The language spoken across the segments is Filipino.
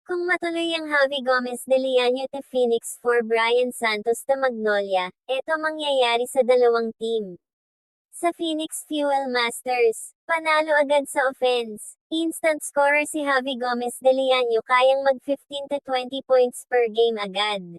Kung matuloy ang Javi Gomez de Liaño to Phoenix for Brian Santos to Magnolia, eto mangyayari sa dalawang team. Sa Phoenix Fuel Masters, panalo agad sa offense. Instant scorer si Javi Gomez de Liaño kayang mag 15 to 20 points per game agad.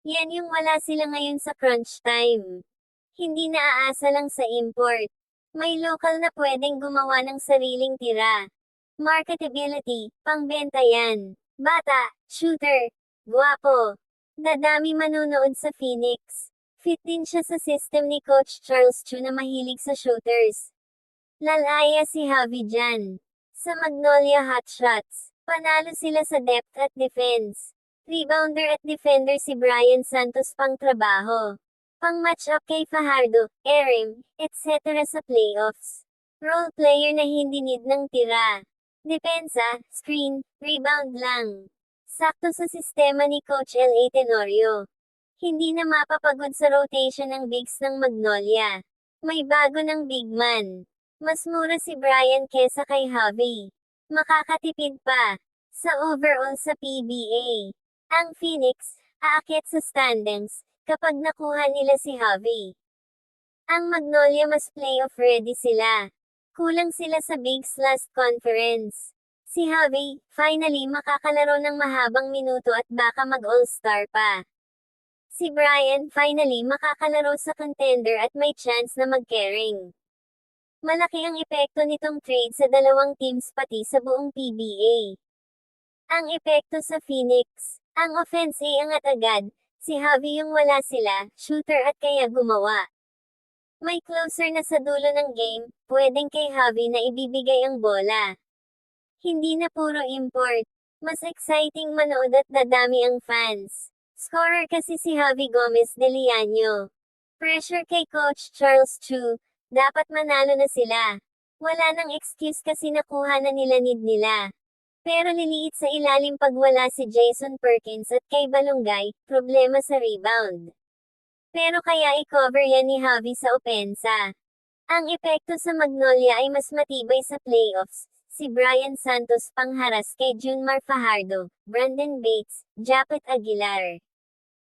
Yan yung wala sila ngayon sa crunch time. Hindi naaasa lang sa import. May local na pwedeng gumawa ng sariling tira. Marketability, pangbenta yan. Bata, shooter, guwapo. Dadami manonood sa Phoenix. Fit din siya sa system ni Coach Charles Chu na mahilig sa shooters. Lalaya si Javi dyan. Sa Magnolia Hotshots, panalo sila sa depth at defense. Rebounder at defender si Brian Santos pang trabaho. Pang match up kay Fajardo, Erim, etc. sa playoffs. Role player na hindi need ng tira. Depensa, screen, rebound lang. Sakto sa sistema ni Coach L.A. Tenorio. Hindi na mapapagod sa rotation ng bigs ng Magnolia. May bago ng big man. Mas mura si Brian kesa kay Javi. Makakatipid pa. Sa overall sa PBA. Ang Phoenix, aakyat sa standings, kapag nakuha nila si Javi. Ang Magnolia mas playoff ready sila. Kulang sila sa Bigs last conference. Si Javi, finally makakalaro ng mahabang minuto at baka mag-all-star pa. Si Brian, finally makakalaro sa contender at may chance na mag-carrying. Malaki ang epekto nitong trade sa dalawang teams pati sa buong PBA. Ang epekto sa Phoenix, ang offense ay angat agad, si Javi yung wala sila, shooter at kaya gumawa. May closer na sa dulo ng game, pwedeng kay Javi na ibibigay ang bola. Hindi na puro import. Mas exciting manood at dadami ang fans. Scorer kasi si Javi Gomez de Liaño. Pressure kay Coach Charles Chu, dapat manalo na sila. Wala nang excuse kasi nakuha na nila need nila. Pero liliit sa ilalim pag wala si Jason Perkins at kay Balungay, problema sa rebound. Pero kaya i-cover yan ni Javi sa opensa. Ang epekto sa Magnolia ay mas matibay sa playoffs. Si Brian Santos pangharas kay Junmar Fajardo, Brandon Bates, Japet Aguilar.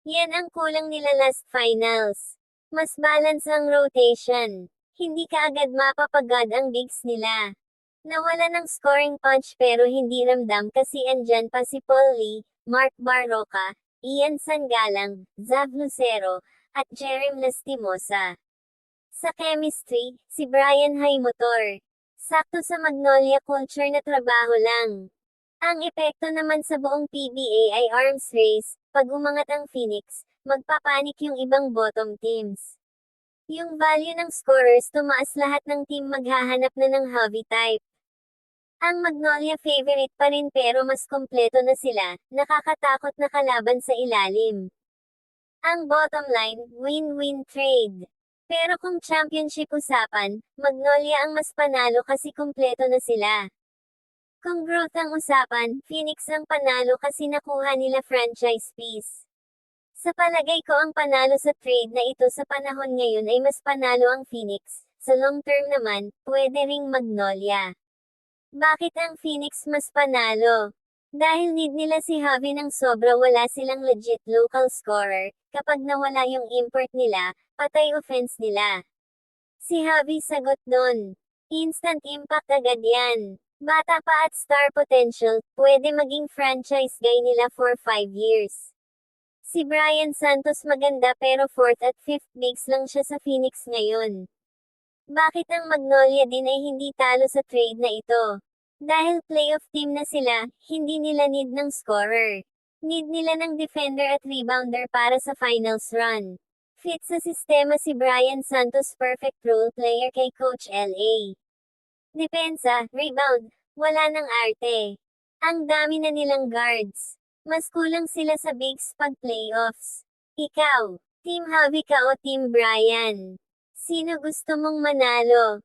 Yan ang kulang nila last finals. Mas balance ang rotation. Hindi kaagad mapapagad ang bigs nila. Nawala ng scoring punch pero hindi ramdam kasi andyan pa si Paul Lee, Mark Barroca, Ian Sangalang, Zav Lucero, at Jerem Lastimosa. Sa chemistry, si Brian Haymotor. Sakto sa Magnolia culture na trabaho lang. Ang epekto naman sa buong PBA ay arms race, pag umangat ang Phoenix, magpapanik yung ibang bottom teams. Yung value ng scorers tumaas lahat ng team maghahanap na ng Javi type. Ang Magnolia favorite pa rin pero mas kompleto na sila, nakakatakot na kalaban sa ilalim. Ang bottom line, win-win trade. Pero kung championship usapan, Magnolia ang mas panalo kasi kumpleto na sila. Kung growth ang usapan, Phoenix ang panalo kasi nakuha nila franchise piece. Sa palagay ko ang panalo sa trade na ito sa panahon ngayon ay mas panalo ang Phoenix. Sa long term naman, pwede ring Magnolia. Bakit ang Phoenix mas panalo? Dahil need nila si Javi ng sobra wala silang legit local scorer, kapag nawala yung import nila, patay offense nila. Si Javi sagot doon. Instant impact agad yan. Bata pa at star potential, pwede maging franchise guy nila for 5 years. Si Brian Santos maganda pero 4th at 5th bigs lang siya sa Phoenix ngayon. Bakit ang Magnolia din ay hindi talo sa trade na ito? Dahil playoff team na sila, hindi nila need ng scorer. Need nila ng defender at rebounder para sa finals run. Fit sa sistema si Brian Santos, perfect role player kay Coach L.A. Depensa, rebound, wala ng arte. Ang dami na nilang guards. Mas kulang sila sa bigs pag playoffs. Ikaw, Team Javi ka o Team Brian? Sino gusto mong manalo?